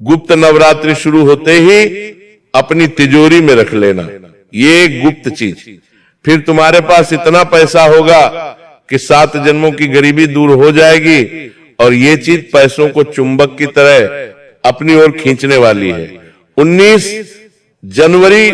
गुप्त नवरात्रि शुरू होते ही अपनी तिजोरी में रख लेना, ये एक गुप्त चीज। फिर तुम्हारे पास इतना पैसा होगा कि 7 जन्मों की गरीबी दूर हो जाएगी, और ये चीज पैसों को चुंबक की तरह अपनी ओर खींचने वाली है। 19 जनवरी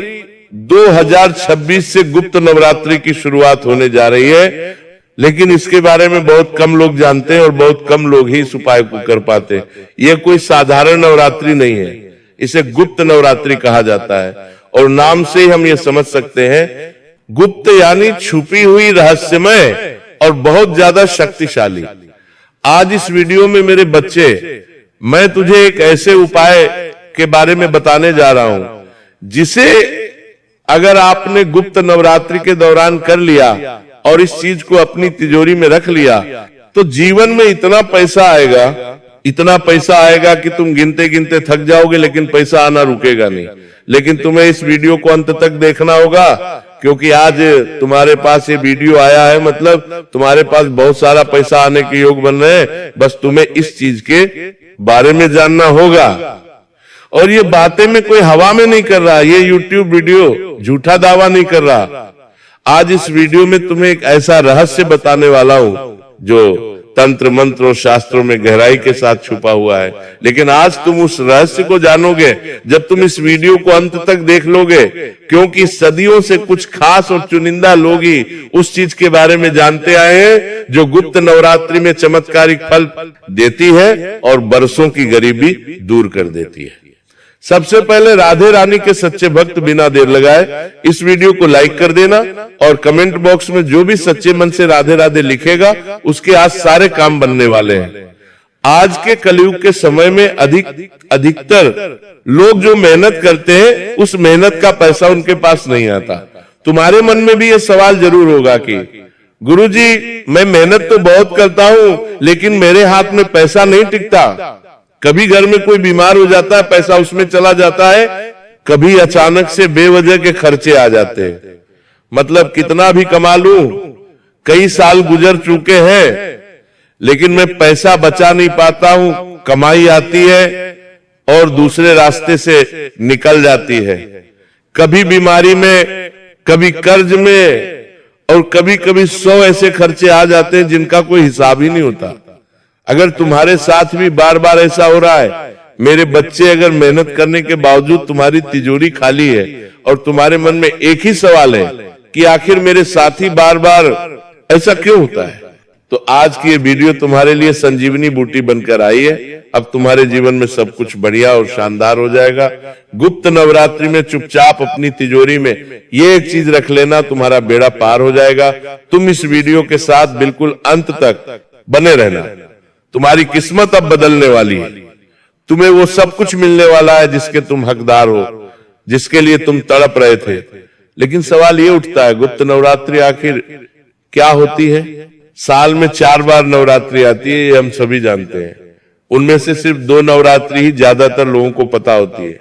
2026 से गुप्त नवरात्रि की शुरुआत होने जा रही है, लेकिन इसके बारे में बहुत कम लोग जानते हैं और बहुत कम लोग ही इस उपाय को कर पाते हैं। यह कोई साधारण नवरात्रि नहीं है, इसे गुप्त नवरात्रि कहा जाता है, और नाम से ही हम ये समझ सकते हैं, गुप्त यानी छुपी हुई, रहस्यमय और बहुत ज्यादा शक्तिशाली। आज इस वीडियो में मेरे बच्चे, मैं तुझे एक ऐसे उपाय के बारे में बताने जा रहा हूं जिसे अगर आपने गुप्त नवरात्रि के दौरान कर लिया और इस चीज को अपनी तिजोरी में रख लिया, तो जीवन में इतना पैसा आएगा कि तुम गिनते गिनते थक जाओगे, लेकिन पैसा आना रुकेगा नहीं। लेकिन तुम्हें इस वीडियो को अंत तक देखना होगा, क्योंकि आज तुम्हारे पास ये वीडियो आया है, मतलब तुम्हारे पास बहुत सारा पैसा आने के योग बन रहे हैं। बस तुम्हें इस चीज के बारे में जानना होगा। और ये बातें में कोई हवा में नहीं कर रहा, ये YouTube वीडियो झूठा दावा नहीं कर रहा। आज इस वीडियो में तुम्हें एक ऐसा रहस्य बताने वाला हूं जो तंत्र मंत्र और शास्त्रों में गहराई के साथ छुपा हुआ है। लेकिन आज तुम उस रहस्य को जानोगे जब तुम इस वीडियो को अंत तक देख लोगे, क्योंकि सदियों से कुछ खास और चुनिंदा लोग ही उस चीज के बारे में जानते आए हैं जो गुप्त नवरात्रि में चमत्कारिक फल देती है और बरसों की गरीबी दूर कर देती है। सबसे पहले राधे रानी के सच्चे भक्त बिना देर लगाए इस वीडियो को लाइक कर देना, और कमेंट बॉक्स में जो भी सच्चे मन से राधे राधे लिखेगा उसके आज सारे काम बनने वाले हैं। आज के कलयुग के समय में अधिकतर लोग जो मेहनत करते हैं उस मेहनत का पैसा उनके पास नहीं आता। तुम्हारे मन में भी ये सवाल जरूर होगा कि गुरुजी, मैं मेहनत तो बहुत करता हूं लेकिन मेरे हाथ में पैसा नहीं टिकता। कभी घर में कोई बीमार हो जाता है, पैसा उसमें चला जाता है, कभी अचानक से बेवजह के खर्चे आ जाते हैं। मतलब कितना भी कमा लूं, कई साल गुजर चुके हैं, लेकिन मैं पैसा बचा नहीं पाता हूं। कमाई आती है और दूसरे रास्ते से निकल जाती है, कभी बीमारी में, कभी कर्ज में, और कभी कभी 100 ऐसे खर्चे आ जाते हैं जिनका कोई हिसाब ही नहीं होता। अगर तुम्हारे साथ भी बार बार ऐसा हो रहा है, मेरे बच्चे, अगर मेहनत करने के बावजूद तुम्हारी तिजोरी खाली है और तुम्हारे मन में एक ही सवाल है कि आखिर मेरे साथी बार बार ऐसा क्यों होता है, तो आज की ये वीडियो तुम्हारे लिए संजीवनी बूटी बनकर आई है। अब तुम्हारे जीवन में सब कुछ बढ़िया और शानदार हो जाएगा। गुप्त नवरात्रि में चुपचाप अपनी तिजोरी में ये एक चीज रख लेना, तुम्हारा बेड़ा पार हो जाएगा। तुम इस वीडियो के साथ बिल्कुल अंत तक बने रहना, तुम्हारी किस्मत अब बदलने वाली है। तुम्हें वो सब कुछ मिलने वाला है जिसके तुम हकदार हो, जिसके लिए तुम तड़प रहे थे। लेकिन सवाल ये उठता है, गुप्त नवरात्रि आखिर क्या होती है? साल में 4 बार नवरात्रि आती है, ये हम सभी जानते हैं। उनमें से सिर्फ 2 नवरात्रि ही ज्यादातर लोगों को पता होती है।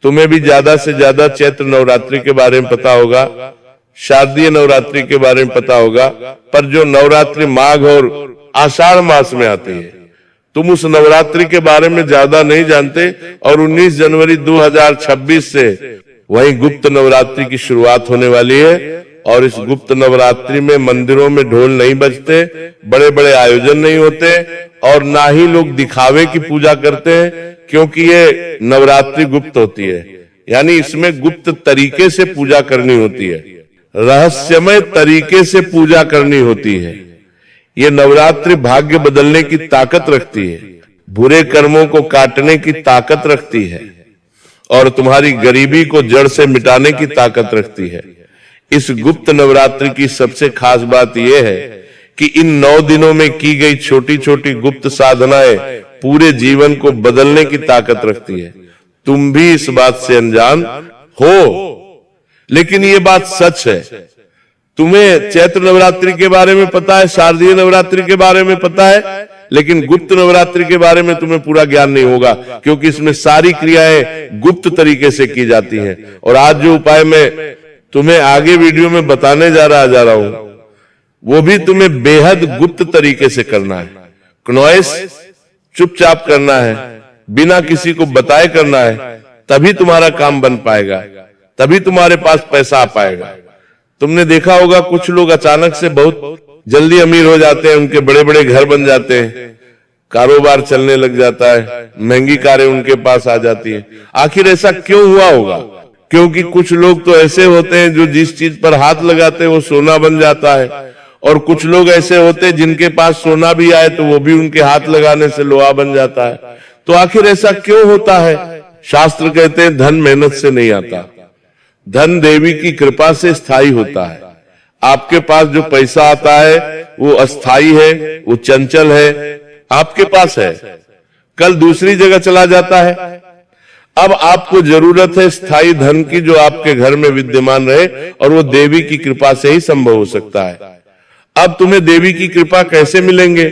तुम्हें भी ज्यादा से ज्यादा चैत्र नवरात्रि के बारे में पता होगा, शारदीय नवरात्रि के बारे में पता होगा, पर जो नवरात्रि माघ और आषाढ़ मास में आती है, तुम उस नवरात्रि के बारे में ज्यादा नहीं जानते। और 19 जनवरी 2026 से वही गुप्त नवरात्रि की शुरुआत होने वाली है। और इस गुप्त नवरात्रि में मंदिरों में ढोल नहीं बजते, बड़े बड़े आयोजन नहीं होते, और ना ही लोग दिखावे की पूजा करते हैं, क्योंकि ये नवरात्रि गुप्त होती है। यानी इसमें गुप्त तरीके से पूजा करनी होती है, रहस्यमय तरीके से पूजा करनी होती है। ये नवरात्रि भाग्य बदलने की ताकत रखती है, बुरे कर्मों को काटने की ताकत रखती है, और तुम्हारी गरीबी को जड़ से मिटाने की ताकत रखती है। इस गुप्त नवरात्रि की सबसे खास बात यह है कि इन 9 दिनों में की गई छोटी छोटी गुप्त साधनाएं पूरे जीवन को बदलने की ताकत रखती है। तुम भी इस बात से अनजान हो, लेकिन ये बात सच है। तुम्हें चैत्र नवरात्रि के बारे में पता है, शारदीय नवरात्रि के बारे में पता है, लेकिन गुप्त नवरात्रि के बारे में तुम्हें पूरा ज्ञान नहीं होगा, क्योंकि इसमें सारी क्रियाएं गुप्त तरीके से की जाती हैं। और आज जो उपाय मैं तुम्हें आगे वीडियो में बताने जा रहा हूं, वो भी तुम्हें बेहद गुप्त तरीके से करना है। क्नॉइस चुपचाप करना है, बिना किसी को बताए करना है, तभी तुम्हारा काम बन पाएगा, तभी तुम्हारे पास पैसा आ पाएगा। तुमने देखा होगा कुछ लोग अचानक से बहुत जल्दी अमीर हो जाते हैं, उनके बड़े बड़े घर बन जाते हैं, कारोबार चलने लग जाता है, महंगी कारें उनके पास आ जाती है। आखिर ऐसा क्यों हुआ होगा? क्योंकि कुछ लोग तो ऐसे होते हैं जो जिस चीज पर हाथ लगाते हैं वो सोना बन जाता है, और कुछ लोग ऐसे होते हैं जिनके पास सोना भी आए तो वो भी उनके हाथ लगाने से लोहा बन जाता है। तो आखिर ऐसा क्यों होता है? शास्त्र कहते हैं धन मेहनत से नहीं आता, धन देवी की कृपा से स्थायी होता है। आपके पास जो पैसा आता है वो अस्थाई है, वो चंचल है, आपके पास है, कल दूसरी जगह चला जाता है। अब आपको जरूरत है स्थायी धन की जो आपके घर में विद्यमान रहे, और वो देवी की कृपा से ही संभव हो सकता है। अब तुम्हें देवी की कृपा कैसे मिलेंगे?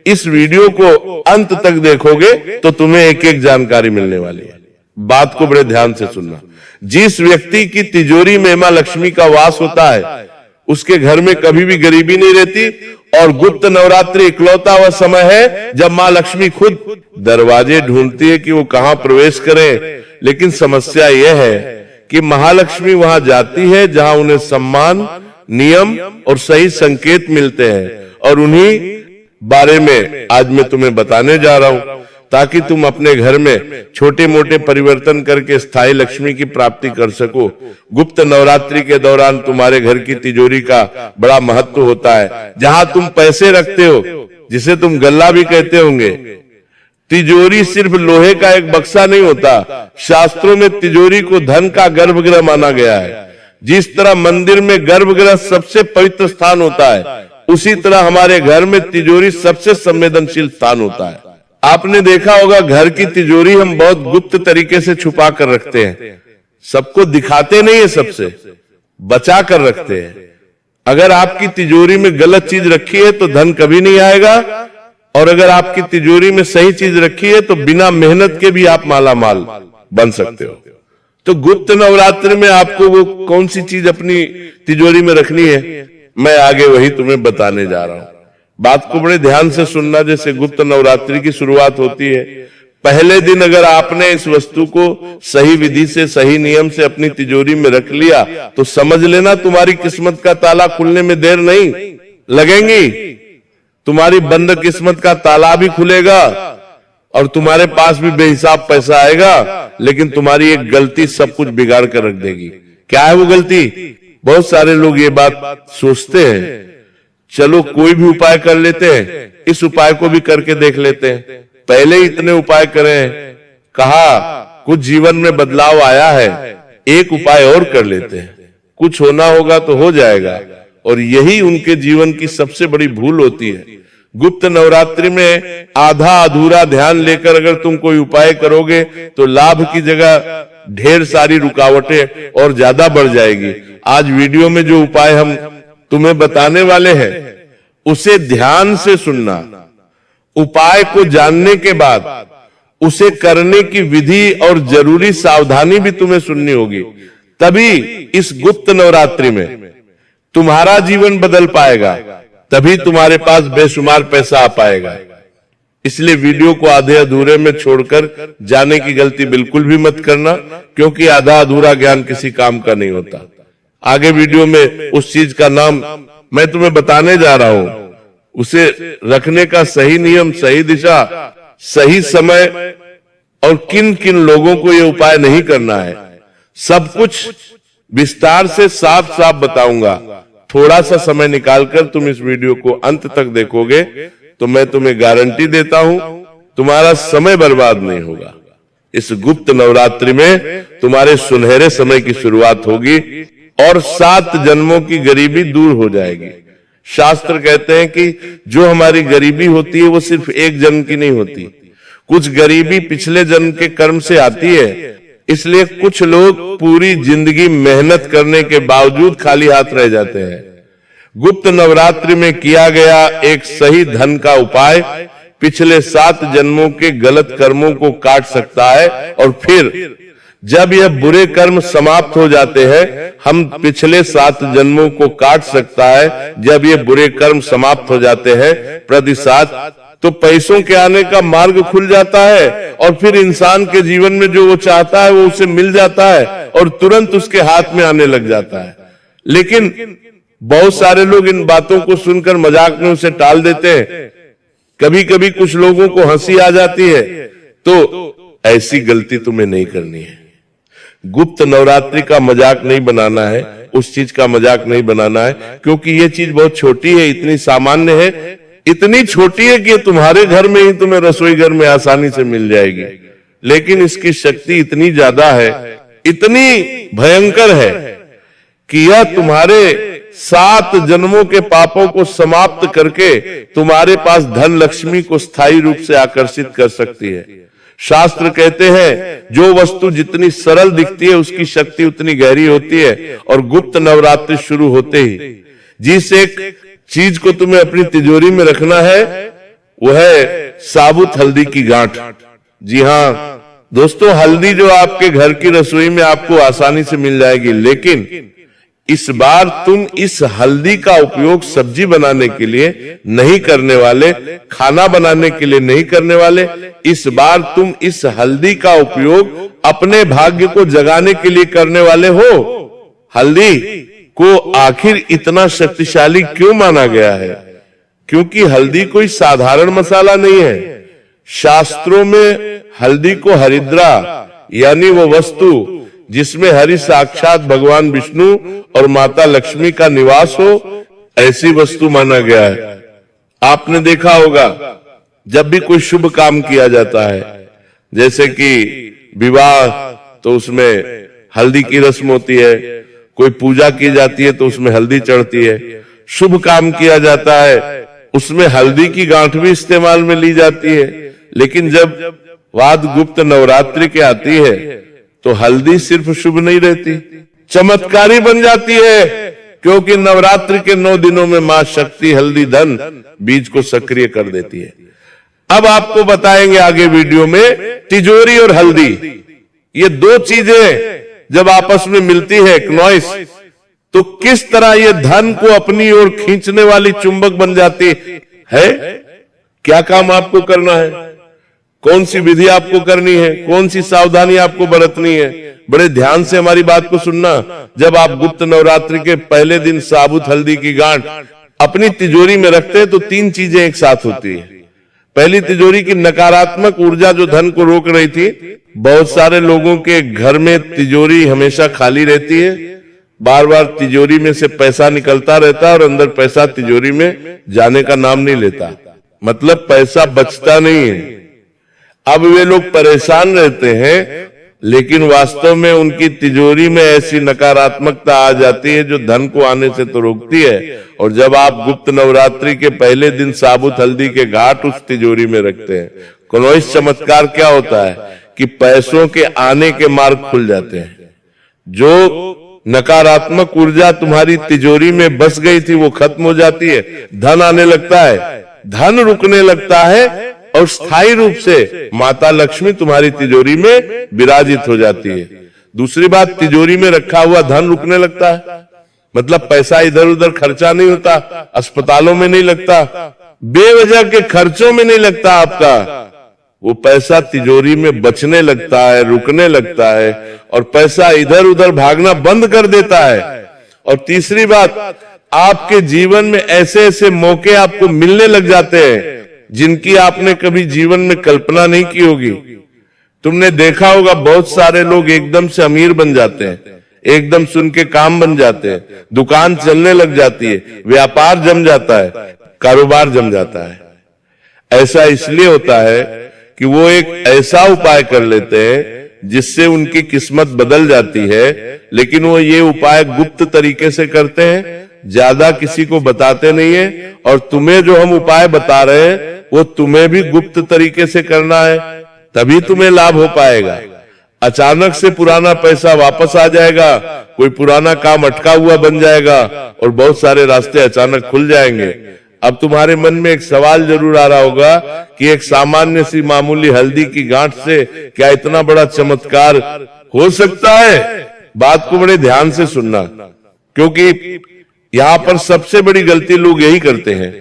इस वीडियो को अंत तक देखोगे तो तुम्हें एक एक जानकारी मिलने वाली है। बात को बड़े ध्यान से सुनना। जिस व्यक्ति की तिजोरी में मां लक्ष्मी का वास होता है उसके घर में कभी भी गरीबी नहीं रहती, और गुप्त नवरात्रि इकलौता वह समय है जब मां लक्ष्मी खुद दरवाजे ढूंढती है कि वो कहां प्रवेश करें। लेकिन समस्या यह है कि महालक्ष्मी वहां जाती है जहां उन्हें सम्मान, नियम और सही संकेत मिलते हैं, और उन्हीं बारे में आज मैं तुम्हें बताने जा रहा हूं, ताकि तुम अपने घर में छोटे मोटे परिवर्तन करके स्थायी लक्ष्मी की प्राप्ति कर सको। गुप्त नवरात्रि के दौरान तुम्हारे घर की तिजोरी का बड़ा महत्व होता है। जहां तुम पैसे रखते हो, जिसे तुम गल्ला भी कहते होंगे, तिजोरी सिर्फ लोहे का एक बक्सा नहीं होता। शास्त्रों में तिजोरी को धन का गर्भगृह माना गया है। जिस तरह मंदिर में गर्भगृह सबसे पवित्र स्थान होता है, उसी तरह हमारे घर में तिजोरी सबसे संवेदनशील स्थान होता है। आपने देखा होगा घर की तिजोरी हम बहुत गुप्त तरीके से छुपा कर रखते हैं, सबको दिखाते नहीं है, सबसे बचा कर रखते हैं। अगर आपकी तिजोरी में गलत चीज रखी है तो धन कभी नहीं आएगा, और अगर आपकी तिजोरी में सही चीज रखी है तो बिना मेहनत के भी आप माला माल बन सकते हो। तो गुप्त नवरात्रि में आपको वो कौन सी चीज अपनी तिजोरी में रखनी है, मैं आगे वही तुम्हें बताने जा रहा हूं। बात को बड़े ध्यान से सुनना। जैसे गुप्त नवरात्रि की शुरुआत होती है, पहले दिन अगर आपने इस वस्तु को सही विधि से, सही नियम से अपनी तिजोरी में रख लिया तो समझ लेना तुम्हारी किस्मत का ताला खुलने में देर नहीं लगेगी। तुम्हारी बंद किस्मत का ताला भी खुलेगा और तुम्हारे पास भी बेहिसाब पैसा आएगा, लेकिन तुम्हारी एक गलती सब कुछ बिगाड़ कर रख देगी। क्या है वो गलती? बहुत सारे लोग ये बात सोचते हैं, चलो कोई भी उपाय कर लेते हैं, इस उपाय को भी करके देख लेते हैं। पहले इतने उपाय करें, कहा कुछ जीवन में बदलाव आया है, एक उपाय और कर लेते हैं, कुछ होना होगा तो हो जाएगा। और यही उनके जीवन की सबसे बड़ी भूल होती है। गुप्त नवरात्रि में आधा अधूरा ध्यान लेकर अगर तुम कोई उपाय करोगे तो लाभ की जगह ढेर सारी रुकावटें और ज्यादा बढ़ जाएगी। आज वीडियो में जो उपाय हम तुम्हें बताने वाले हैं उसे ध्यान से सुनना। उपाय को जानने के बाद उसे करने की विधि और जरूरी सावधानी भी तुम्हें सुननी होगी, तभी इस गुप्त नवरात्रि में तुम्हारा जीवन बदल पाएगा, तभी तुम्हारे पास बेशुमार पैसा आ पाएगा। इसलिए वीडियो को आधे अधूरे में छोड़कर जाने की गलती बिल्कुल भी मत करना, क्योंकि आधा अधूरा ज्ञान किसी काम का नहीं होता। आगे वीडियो में उस चीज का नाम मैं तुम्हें बताने जा रहा हूं, उसे रखने का सही नियम, सही दिशा, सही समय और किन किन लोगों को यह उपाय नहीं करना है, सब कुछ विस्तार से साफ साफ बताऊंगा। थोड़ा सा समय निकालकर तुम इस वीडियो को अंत तक देखोगे तो मैं तुम्हें गारंटी देता हूं तुम्हारा समय बर्बाद नहीं होगा। इस गुप्त नवरात्रि में तुम्हारे सुनहरे समय की शुरुआत होगी और 7 जन्मों की गरीबी दूर हो जाएगी। शास्त्र कहते हैं कि जो हमारी गरीबी होती है वो सिर्फ एक जन्म की नहीं होती, कुछ गरीबी पिछले जन्म के कर्म से आती है। इसलिए कुछ लोग पूरी जिंदगी मेहनत करने के बावजूद खाली हाथ रह जाते हैं। गुप्त नवरात्रि में किया गया एक सही धन का उपाय पिछले 7 जन्मों के गलत कर्मों को काट सकता है, और फिर जब यह बुरे कर्म समाप्त हो जाते हैं, हम पिछले 7 जन्मों को काट सकता है। जब ये बुरे कर्म समाप्त हो जाते हैं, प्रतिसाद तो पैसों के आने का मार्ग खुल जाता है और फिर इंसान के जीवन में जो वो चाहता है वो उसे मिल जाता है और तुरंत उसके हाथ में आने लग जाता है। लेकिन बहुत सारे लोग इन बातों को सुनकर मजाक में उसे टाल देते हैं। कभी कभी कुछ लोगों को हंसी आ जाती है, तो ऐसी गलती तुम्हें नहीं करनी है। गुप्त नवरात्रि का मजाक नहीं बनाना है, उस चीज का मजाक नहीं बनाना है, क्योंकि ये चीज बहुत छोटी है, इतनी सामान्य है, इतनी छोटी है कि तुम्हारे घर में ही तुम्हें रसोई घर में आसानी से मिल जाएगी। लेकिन इसकी शक्ति इतनी ज्यादा है, इतनी भयंकर है कि यह तुम्हारे 7 जन्मों के पापों को समाप्त करके तुम्हारे पास धन लक्ष्मी को स्थायी रूप से आकर्षित कर सकती है। शास्त्र कहते हैं जो वस्तु जितनी सरल दिखती है उसकी शक्ति उतनी गहरी होती है। और गुप्त नवरात्रि शुरू होते ही जिस एक चीज को तुम्हें अपनी तिजोरी में रखना है वो है साबुत हल्दी की गांठ। जी हाँ दोस्तों, हल्दी जो आपके घर की रसोई में आपको आसानी से मिल जाएगी, लेकिन इस बार तुम इस हल्दी का उपयोग सब्जी बनाने के लिए नहीं करने वाले, खाना बनाने के लिए नहीं करने वाले। इस बार तुम इस हल्दी का उपयोग अपने भाग्य को जगाने के लिए करने वाले हो। हल्दी को आखिर इतना शक्तिशाली क्यों माना गया है? क्योंकि हल्दी कोई साधारण मसाला नहीं है। शास्त्रों में हल्दी को हरिद्रा यानी वो वस्तु जिसमें हरि साक्षात भगवान विष्णु और माता लक्ष्मी का निवास हो, ऐसी वस्तु माना गया है। आपने देखा होगा जब भी कोई शुभ काम किया जाता है, जैसे कि विवाह, तो उसमें हल्दी की रस्म होती है, कोई पूजा की जाती है तो उसमें हल्दी चढ़ती है, शुभ काम किया जाता है उसमें हल्दी की गांठ भी इस्तेमाल में ली जाती है। लेकिन जब बात गुप्त नवरात्रि की आती है तो हल्दी सिर्फ शुभ नहीं रहती, चमत्कारी बन जाती है, क्योंकि नवरात्रि के 9 दिनों में मां शक्ति हल्दी धन बीज को सक्रिय कर देती है। अब आपको बताएंगे आगे वीडियो में तिजोरी और हल्दी, ये 2 चीजें जब आपस में मिलती है क्नॉइस, तो किस तरह ये धन को अपनी ओर खींचने वाली चुंबक बन जाती है। क्या काम आपको करना है, कौन सी विधि आपको करनी है, कौन सी सावधानी आपको बरतनी है, बड़े ध्यान से हमारी बात को सुनना। जब आप गुप्त नवरात्रि के पहले दिन साबुत हल्दी की गांठ अपनी तिजोरी में रखते हैं तो 3 चीजें एक साथ होती है। पहली, तिजोरी की नकारात्मक ऊर्जा जो धन को रोक रही थी, बहुत सारे लोगों के घर में तिजोरी हमेशा खाली रहती है, बार बार तिजोरी में से पैसा निकलता रहता है और अंदर पैसा तिजोरी में जाने का नाम नहीं लेता, मतलब पैसा बचता नहीं है। अब वे लोग परेशान रहते हैं, लेकिन वास्तव में उनकी तिजोरी में ऐसी नकारात्मकता आ जाती है जो धन को आने से तो रोकती है। और जब आप गुप्त नवरात्रि के पहले दिन साबुत हल्दी के गांठ उस तिजोरी में रखते हैं, क्नॉइस चमत्कार क्या होता है कि पैसों के आने के मार्ग खुल जाते हैं। जो नकारात्मक ऊर्जा तुम्हारी तिजोरी में बस गई थी वो खत्म हो जाती है, धन आने लगता है, धन रुकने लगता है और स्थायी रूप से माता लक्ष्मी तुम्हारी तिजोरी में विराजित हो जाती है। दूसरी बात, तिजोरी में रखा हुआ धन रुकने लगता है, मतलब पैसा इधर उधर खर्चा नहीं होता, अस्पतालों में नहीं लगता, बेवजह के खर्चों में नहीं लगता आपका, वो पैसा तिजोरी में बचने लगता है, रुकने लगता है और पैसा इधर उधर भागना बंद कर देता है। और तीसरी बात, आपके जीवन में ऐसे ऐसे मौके आपको मिलने लग जाते हैं जिनकी आपने कभी जीवन में कल्पना नहीं की होगी। तुमने देखा होगा बहुत सारे लोग एकदम से अमीर बन जाते हैं, एकदम सुन के काम बन जाते हैं, दुकान चलने लग जाती है, व्यापार जम जाता है, कारोबार जम जाता है। ऐसा इसलिए होता है कि वो एक ऐसा उपाय कर लेते हैं जिससे उनकी किस्मत बदल जाती है, लेकिन वो ये उपाय गुप्त तरीके से करते हैं, ज्यादा किसी को बताते नहीं है। और तुम्हें जो हम उपाय बता रहे हैं वो तुम्हें भी गुप्त तरीके से करना है, तभी तुम्हें लाभ हो पाएगा। अचानक से पुराना पैसा वापस आ जाएगा, कोई पुराना काम अटका हुआ बन जाएगा और बहुत सारे रास्ते अचानक खुल जाएंगे। अब तुम्हारे मन में एक सवाल जरूर आ रहा होगा कि एक सामान्य सी मामूली हल्दी की गांठ से क्या इतना बड़ा चमत्कार हो सकता है? बात को बड़े ध्यान से सुनना, क्योंकि यहां पर सबसे बड़ी गलती लोग यही करते हैं।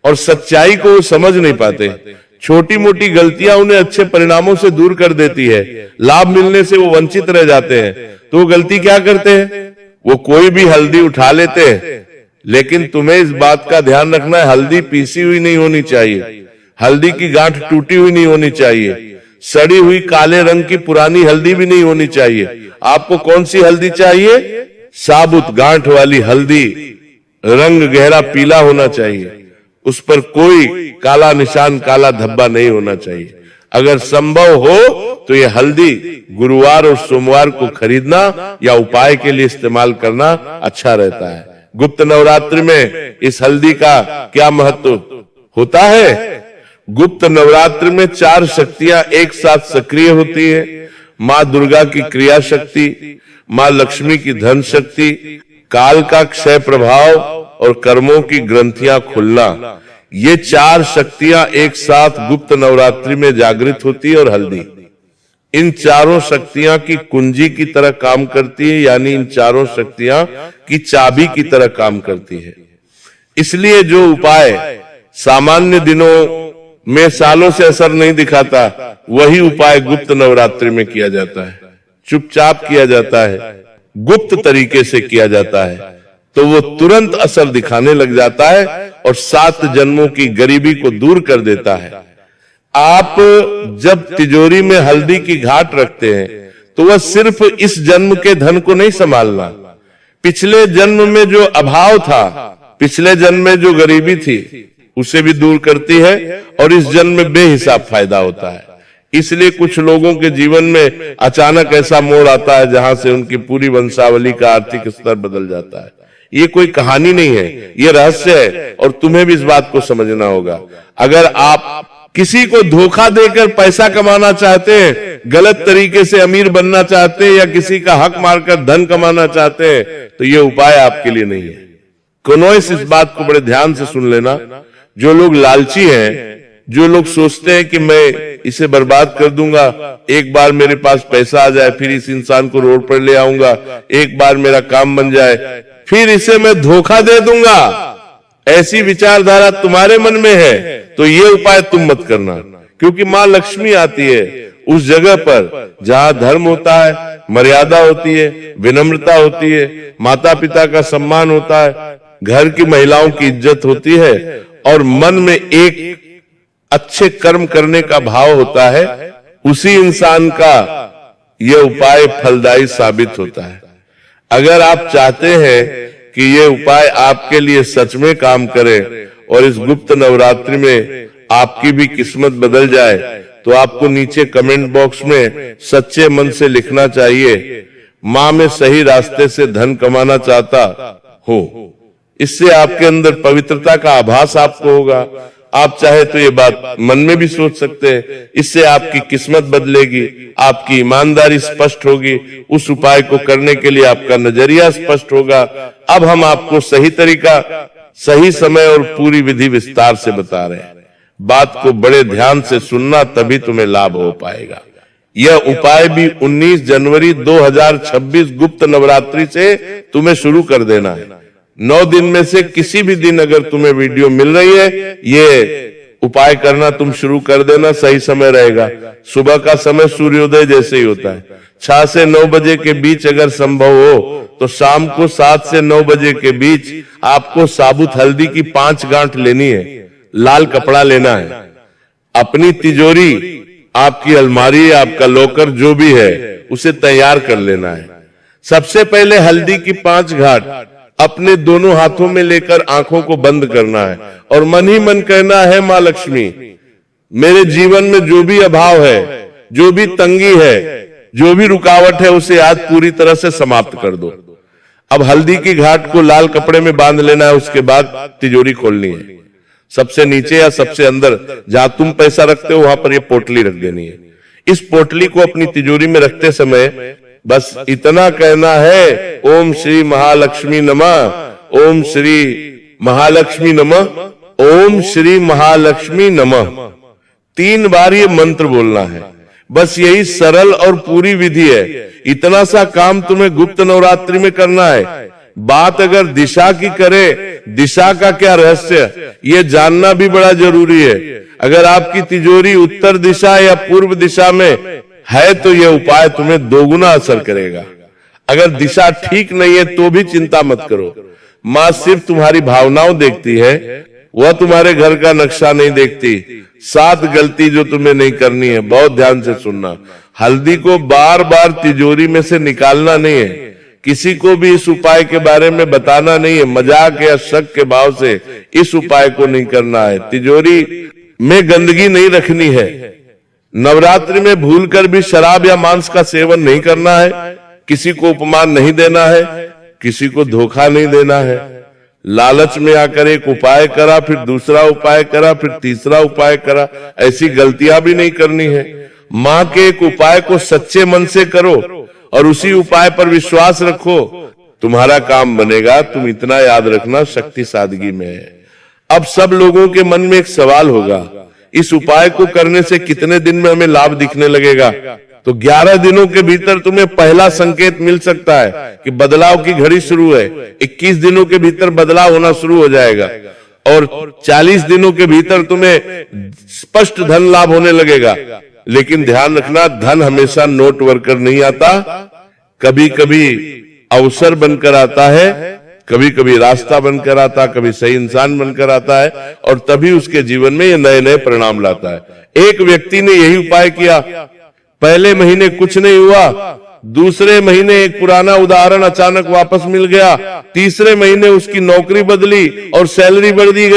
और सच्चाई को वो समझ नहीं पाते। छोटी मोटी गलतियां उन्हें अच्छे परिणामों से दूर कर देती है, लाभ मिलने से वो वंचित रह जाते हैं। तो वो गलती क्या करते हैं, वो कोई भी हल्दी उठा लेते हैं, लेकिन तुम्हें इस बात का ध्यान रखना है, हल्दी पीसी हुई नहीं होनी चाहिए, हल्दी की गांठ टूटी हुई नहीं होनी चाहिए, सड़ी हुई काले रंग की पुरानी हल्दी भी नहीं होनी चाहिए। आपको कौन सी हल्दी चाहिए, साबुत गांठ वाली हल्दी, रंग गहरा पीला होना चाहिए, उस पर कोई काला निशान, काला धब्बा नहीं होना चाहिए। अगर संभव हो तो ये हल्दी गुरुवार और सोमवार को खरीदना या उपाय के लिए इस्तेमाल करना अच्छा रहता है। गुप्त नवरात्रि में इस हल्दी का क्या महत्व होता है? गुप्त नवरात्रि में 4 शक्तियां एक साथ सक्रिय होती है। माँ दुर्गा की क्रिया शक्ति, माँ लक्ष्मी की धन शक्ति, काल का क्षय प्रभाव और कर्मों की ग्रंथियां खुलना, ये 4 शक्तियां एक साथ गुप्त नवरात्रि में जागृत होती है। और हल्दी इन चारों शक्तियां की कुंजी की तरह काम करती है, यानी इन चारों शक्तियां की चाबी की तरह काम करती है। इसलिए जो उपाय सामान्य दिनों में सालों से असर नहीं दिखाता, वही उपाय गुप्त नवरात्रि में किया जाता है, चुपचाप किया जाता है, गुप्त तरीके से किया जाता है, तो वो तुरंत असर दिखाने लग जाता है और 7 जन्मों की गरीबी को दूर कर देता है। आप जब तिजोरी में हल्दी की घाट रखते हैं तो वह सिर्फ इस जन्म के धन को नहीं संभालना, पिछले जन्म में जो अभाव था, पिछले जन्म में जो गरीबी थी, उसे भी दूर करती है और इस जन्म में बेहिसाब फायदा होता है। इसलिए कुछ लोगों के जीवन में अचानक ऐसा मोड़ आता है जहां से उनकी पूरी वंशावली का आर्थिक स्तर बदल जाता है। ये कोई कहानी नहीं है, ये रहस्य है और तुम्हें भी इस बात को समझना होगा। अगर आप किसी को धोखा देकर पैसा कमाना चाहते हैं, गलत तरीके से अमीर बनना चाहते हैं या किसी का हक मारकर धन कमाना चाहते हैं, तो ये उपाय आपके लिए नहीं है। कनोइस इस बात को बड़े ध्यान से सुन लेना। जो लोग लालची हैं, जो लोग सोचते हैं कि मैं इसे बर्बाद कर दूंगा, एक बार मेरे पास पैसा आ जाए, फिर इस इंसान को रोड पर ले आऊंगा, एक बार मेरा काम बन जाए, फिर इसे मैं धोखा दे दूंगा, ऐसी विचारधारा तुम्हारे मन में है तो ये उपाय तुम मत करना। क्योंकि माँ लक्ष्मी आती है उस जगह पर जहां धर्म होता है, मर्यादा होती है, विनम्रता होती है, माता पिता का सम्मान होता है, घर की महिलाओं की इज्जत होती है और मन में एक अच्छे कर्म करने का भाव होता है। उसी इंसान का यह उपाय फलदायी साबित होता है। अगर आप चाहते हैं कि ये उपाय आपके लिए सच में काम करे और इस गुप्त नवरात्रि में आपकी भी किस्मत बदल जाए, तो आपको नीचे कमेंट बॉक्स में सच्चे मन से लिखना चाहिए, माँ मैं सही रास्ते से धन कमाना चाहता हूँ। इससे आपके अंदर पवित्रता का आभास आपको होगा। आप चाहे तो ये बात मन में भी सोच सकते हैं। इससे आपकी किस्मत बदलेगी, आपकी ईमानदारी स्पष्ट होगी, उस उपाय को करने के लिए आपका नजरिया स्पष्ट होगा। अब हम आपको सही तरीका, सही समय और पूरी विधि विस्तार से बता रहे हैं। बात को बड़े ध्यान से सुनना, तभी तुम्हें लाभ हो पाएगा। यह उपाय भी 19 जनवरी 2026 गुप्त नवरात्रि से तुम्हें शुरू कर देना है। 9 दिन में से किसी भी दिन अगर तुम्हें वीडियो मिल रही है, ये उपाय करना तुम शुरू कर देना। सही समय रहेगा, सुबह का समय सूर्योदय जैसे ही होता है। 6 से 9 बजे के बीच अगर संभव हो तो शाम को 7 से 9 बजे के बीच आपको साबुत हल्दी की 5 गांठ लेनी है, लाल कपड़ा लेना है। अपनी तिजोरी, आपकी अलमारी, आपका लॉकर जो भी है, उसे तैयार कर लेना है। सबसे पहले हल्दी की 5 गांठ अपने दोनों हाथों में लेकर आंखों को बंद करना है और मन ही मन कहना है, माँ लक्ष्मी मेरे जीवन में जो भी अभाव है, जो भी तंगी है, जो भी रुकावट है, उसे आज पूरी तरह से समाप्त कर दो। अब हल्दी की घाट को लाल कपड़े में बांध लेना है। उसके बाद तिजोरी खोलनी है। सबसे नीचे या सबसे अंदर जहां तुम पैसा रखते हो वहां पर यह पोटली रख देनी है। इस पोटली को अपनी तिजोरी में रखते समय बस इतना कहना है, ओम श्री महालक्ष्मी नमः, ओम श्री महालक्ष्मी नमः, ओम श्री महालक्ष्मी नमः। 3 बार ये मंत्र बोलना है। बस यही सरल और पूरी विधि है। इतना सा काम तुम्हें गुप्त नवरात्रि में करना है। बात अगर दिशा की करे, दिशा का क्या रहस्य, ये जानना भी बड़ा जरूरी है। अगर आपकी तिजोरी उत्तर दिशा या पूर्व दिशा में है तो ये उपाय तुम्हें दोगुना असर करेगा। अगर दिशा ठीक नहीं है तो भी चिंता मत करो। माँ सिर्फ तुम्हारी भावनाओं देखती है, वह तुम्हारे घर का नक्शा नहीं देखती। 7 गलती जो तुम्हें नहीं करनी है, बहुत ध्यान से सुनना। हल्दी को बार बार तिजोरी में से निकालना नहीं है, किसी को भी इस उपाय के बारे में बताना नहीं है, मजाक या शक के भाव से इस उपाय को नहीं करना है। तिजोरी में गंदगी नहीं रखनी है। नवरात्रि में भूलकर भी शराब या मांस का सेवन नहीं करना है, किसी को उपमान नहीं देना है, किसी को धोखा नहीं देना है। लालच में आकर एक उपाय करा, फिर दूसरा उपाय करा, फिर तीसरा उपाय करा, ऐसी गलतियां भी नहीं करनी है। माँ के एक उपाय को सच्चे मन से करो और उसी उपाय पर विश्वास रखो, तुम्हारा काम बनेगा। तुम इतना याद रखना, शक्ति सादगी में है। अब सब लोगों के मन में एक सवाल होगा, इस उपाय को करने से कितने दिन में हमें लाभ दिखने लगेगा? तो 11 दिनों के भीतर तुम्हें पहला संकेत मिल सकता है कि बदलाव की घड़ी शुरू है। 21 दिनों के भीतर बदलाव होना शुरू हो जाएगा और 40 दिनों के भीतर तुम्हें स्पष्ट धन लाभ होने लगेगा। लेकिन ध्यान रखना, धन हमेशा नोट वर्कर नहीं आता, कभी कभी अवसर बनकर आता है, कभी कभी रास्ता बनकर आता, कभी सही इंसान बनकर आता है और तभी उसके जीवन में ये नए नए परिणाम लाता है। एक व्यक्ति ने यही उपाय किया, पहले महीने कुछ नहीं हुआ, दूसरे महीने एक पुराना उदाहरण अचानक वापस मिल गया, तीसरे महीने उसकी नौकरी बदली और सैलरी बढ़ दी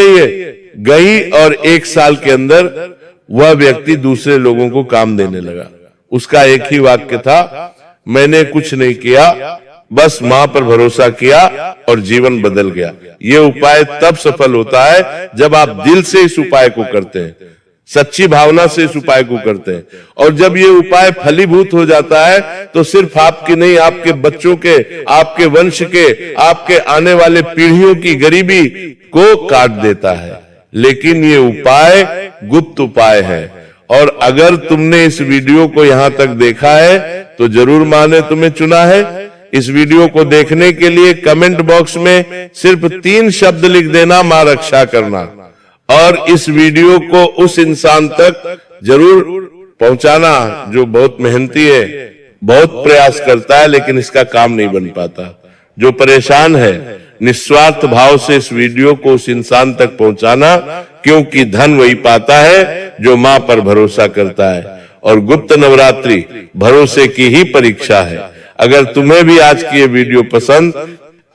गई और 1 साल के अंदर वह व्यक्ति दूसरे लोगों को काम देने लगा। उसका एक ही वाक्य था, मैंने कुछ नहीं किया, बस मां पर भरोसा किया और जीवन बदल गया। ये उपाय तब सफल होता है जब आप दिल से इस उपाय को करते हैं, सच्ची भावना से इस उपाय को करते हैं। और जब ये उपाय फलीभूत हो जाता है तो सिर्फ आपकी नहीं, आपके बच्चों के, आपके वंश के, आपके आने वाले पीढ़ियों की गरीबी को काट देता है। लेकिन ये उपाय गुप्त उपाय है और अगर तुमने इस वीडियो को यहां तक देखा है तो जरूर मां ने तुम्हें चुना है। इस वीडियो को देखने के लिए कमेंट बॉक्स में सिर्फ 3 शब्द लिख देना, मां रक्षा करना, और इस वीडियो को उस इंसान तक जरूर पहुंचाना जो बहुत मेहनती है, बहुत प्रयास करता है लेकिन इसका काम नहीं बन पाता, जो परेशान है। निस्वार्थ भाव से इस वीडियो को उस इंसान तक पहुंचाना, क्योंकि धन वही पाता है जो मां पर भरोसा करता है। और गुप्त नवरात्रि भरोसे की ही परीक्षा है। अगर तुम्हें भी आज की ये वीडियो पसंद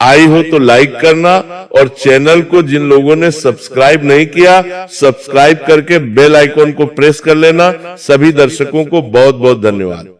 आई हो तो लाइक करना और चैनल को जिन लोगों ने सब्सक्राइब नहीं किया, सब्सक्राइब करके बेल आइकॉन को प्रेस कर लेना। सभी दर्शकों को बहुत बहुत धन्यवाद।